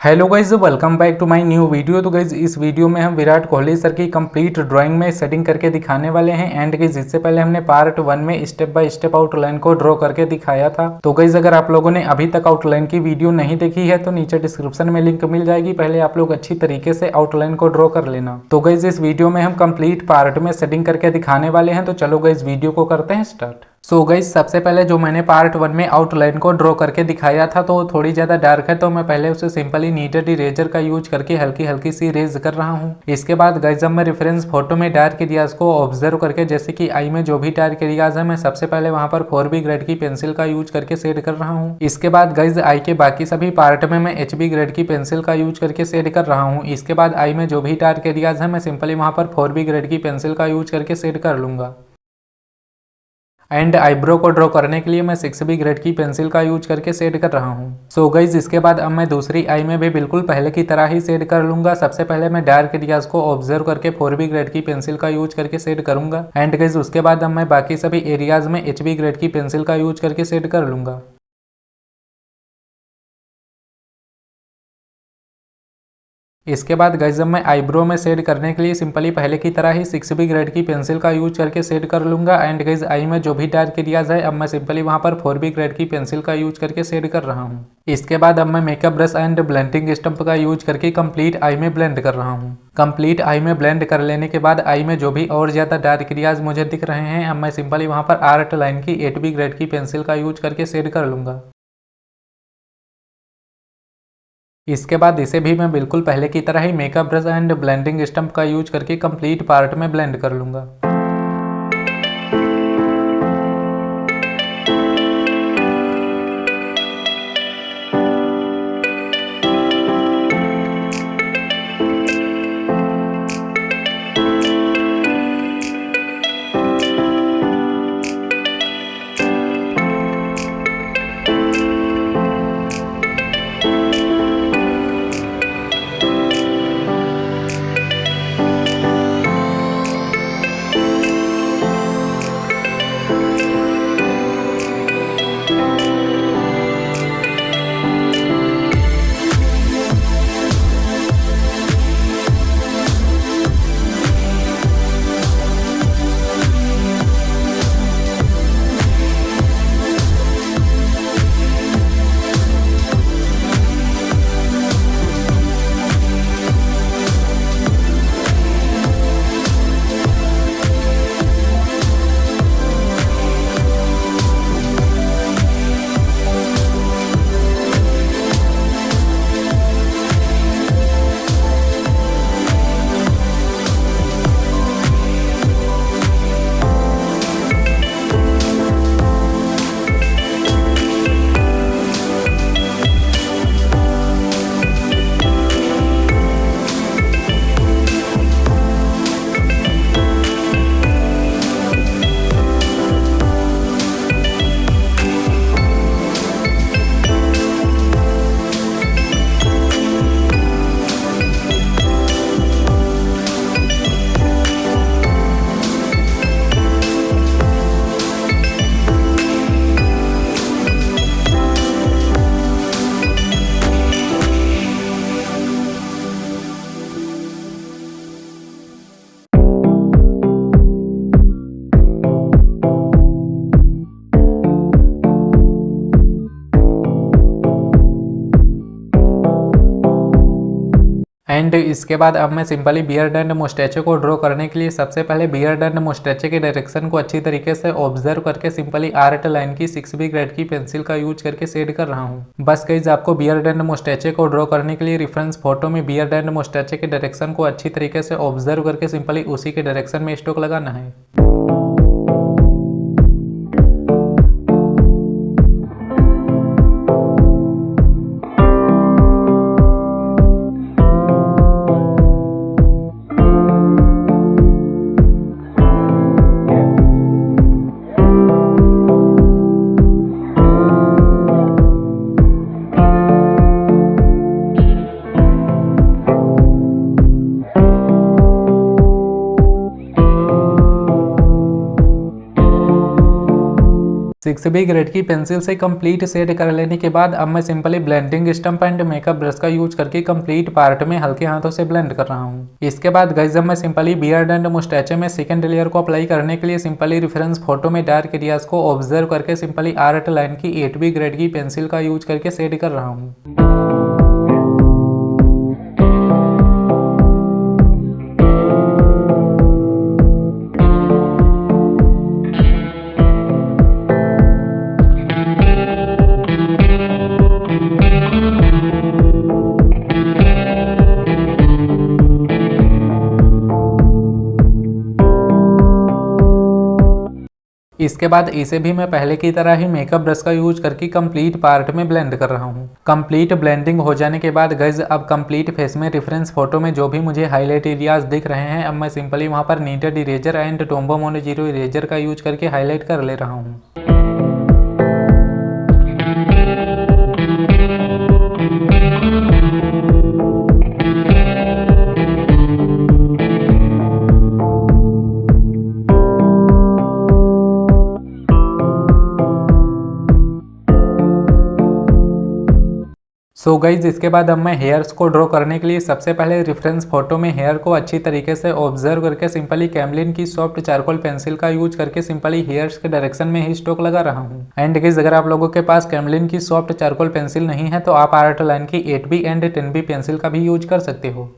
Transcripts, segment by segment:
Hello guys, welcome back to my new video. तो guys इस video में हम विराट कोहली सर की कंप्लीट ड्राइंग में सेटिंग करके दिखाने वाले हैं। एंड गाइज इससे पहले हमने पार्ट 1 में स्टेप बाय स्टेप आउटलाइन को ड्रॉ करके दिखाया था। तो गाइज अगर आप लोगों ने अभी तक आउटलाइन की वीडियो नहीं देखी है तो नीचे डिस्क्रिप्शन में लिंक मिल जाएगी, पहले आप लोग अच्छी तरीके से आउटलाइन को ड्रॉ कर लेना। तो गाइज इस वीडियो में हम कंप्लीट पार्ट में सेटिंग करके दिखाने वाले हैं। तो चलो गाइज वीडियो को करते हैं स्टार्ट। सो गाइज सबसे पहले जो मैंने पार्ट 1 में आउटलाइन को ड्रॉ करके दिखाया था तो थोड़ी ज़्यादा डार्क है, तो मैं पहले उसे सिंपली नीटेड इरेजर का यूज करके हल्की हल्की सी इरेज कर रहा हूँ। इसके बाद गाइज जब मैं रेफरेंस फोटो में डार्क एरियाज को ऑब्जर्व करके, जैसे कि आई में जो भी डार्क एरियाज है, मैं सबसे पहले वहाँ पर 4B ग्रेड की पेंसिल का यूज करके शेड कर रहा हूँ। इसके बाद गाइज आई के बाकी सभी पार्ट में मैं HB ग्रेड की पेंसिल का यूज करके शेड कर रहा हूँ। इसके बाद आई में जो भी डार्क एरियाज है मैं सिंपली वहाँ पर 4B ग्रेड की पेंसिल का यूज करके शेड कर लूंगा। एंड आईब्रो को ड्रॉ करने के लिए मैं 6B ग्रेड की पेंसिल का यूज करके शेड कर रहा हूँ। सो गाइज इसके बाद अब मैं दूसरी आई में भी बिल्कुल पहले की तरह ही शेड कर लूंगा। सबसे पहले मैं डार्क एरियाज को ऑब्जर्व करके 4B ग्रेड की पेंसिल का यूज करके शेड करूंगा। एंड गाइज उसके बाद अब मैं बाकी सभी एरियाज में HB ग्रेड की पेंसिल का यूज करके शेड कर लूंगा। इसके बाद गाइस जब मैं आईब्रो में शेड करने के लिए सिंपली पहले की तरह ही 6B ग्रेड की पेंसिल का यूज करके शेड कर लूंगा। एंड गाइस आई में जो भी डार्क एरियाज है अब मैं सिंपली वहां पर 4B ग्रेड की पेंसिल का यूज करके शेड कर रहा हूं। इसके बाद अब मैं makeup brush and blending stump का यूज करके कंप्लीट आई में ब्लेंड कर रहा हूँ। कंप्लीट आई में ब्लेंड कर लेने के बाद आई में जो भी और ज्यादा डार्क एरियाज मुझे दिख रहे हैं अब मैं सिंपली वहां पर आर्ट लाइन की 8B ग्रेड की पेंसिल का यूज करके शेड कर लूंगा। इसके बाद इसे भी मैं बिल्कुल पहले की तरह ही makeup brush and blending stump का यूज करके कंप्लीट पार्ट में ब्लेंड कर लूंगा। एंड इसके बाद अब मैं सिंपली बियर्ड एंड मुस्टैचे को ड्रॉ करने के लिए सबसे पहले बियर्ड एंड मुस्टैचे के डायरेक्शन को अच्छी तरीके से ऑब्जर्व करके सिंपली आर्ट लाइन की 6B ग्रेड की पेंसिल का यूज करके शेड कर रहा हूँ। बस गाइस आपको बियर्ड एंड मुस्टैचे को ड्रॉ करने के लिए रेफरेंस फोटो में बियर्ड एंड मुस्टैचे के डायरेक्शन को अच्छी तरीके से ऑब्जर्व करके सिंपली उसी के डायरेक्शन में स्ट्रोक लगाना है। 6B ग्रेड की पेंसिल से कंप्लीट शेड कर लेने के बाद अब मैं simply blending stump and makeup brush का यूज करके कंप्लीट पार्ट में हल्के हाथों से ब्लेंड कर रहा हूँ। इसके बाद गाइस जब मैं सिंपली बियर्ड एंड मुस्टैचे में सेकंड लेयर को अप्लाई करने के लिए सिंपली रेफरेंस फोटो में डार्क एरियाज को ऑब्जर्व करके सिंपली आर्ट लाइन की 8B ग्रेड की पेंसिल का यूज करके शेड कर रहा हूँ। इसके बाद इसे भी मैं पहले की तरह ही मेकअप ब्रश का यूज करके कंप्लीट पार्ट में ब्लेंड कर रहा हूँ। कंप्लीट ब्लेंडिंग हो जाने के बाद गाइस अब कंप्लीट फेस में रेफरेंस फोटो में जो भी मुझे हाईलाइट एरियाज दिख रहे हैं अब मैं सिंपली वहां पर needed eraser and Tombow mono zero eraser का यूज करके हाईलाइट कर ले रहा हूँ। सो गाइज इसके बाद अब मैं हेयर्स को ड्रॉ करने के लिए सबसे पहले रेफरेंस फोटो में हेयर को अच्छी तरीके से ऑब्जर्व करके सिंपली कैमलिन की सॉफ्ट चारकोल पेंसिल का यूज करके सिंपली हेयर्स के डायरेक्शन में ही स्ट्रोक लगा रहा हूँ। एंड गाइज अगर आप लोगों के पास कैमलिन की सॉफ्ट चारकोल पेंसिल नहीं है तो आप आर्ट लाइन की 8B एंड 10B पेंसिल का भी यूज कर सकते हो।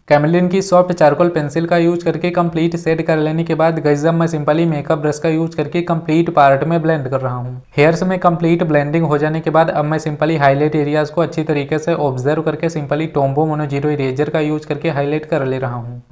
कैमलिन की सॉफ्ट चारकोल पेंसिल का यूज करके कंप्लीट शेड कर लेने के बाद गाइस अब मैं सिंपली मेकअप ब्रश का यूज करके कंप्लीट पार्ट में ब्लेंड कर रहा हूँ। हेयर्स में कंप्लीट ब्लेंडिंग हो जाने के बाद अब मैं सिंपली हाईलाइट एरियाज को अच्छी तरीके से ऑब्जर्व करके simply Tombow mono zero eraser का यूज करके हाईलाइट कर ले रहा हूँ।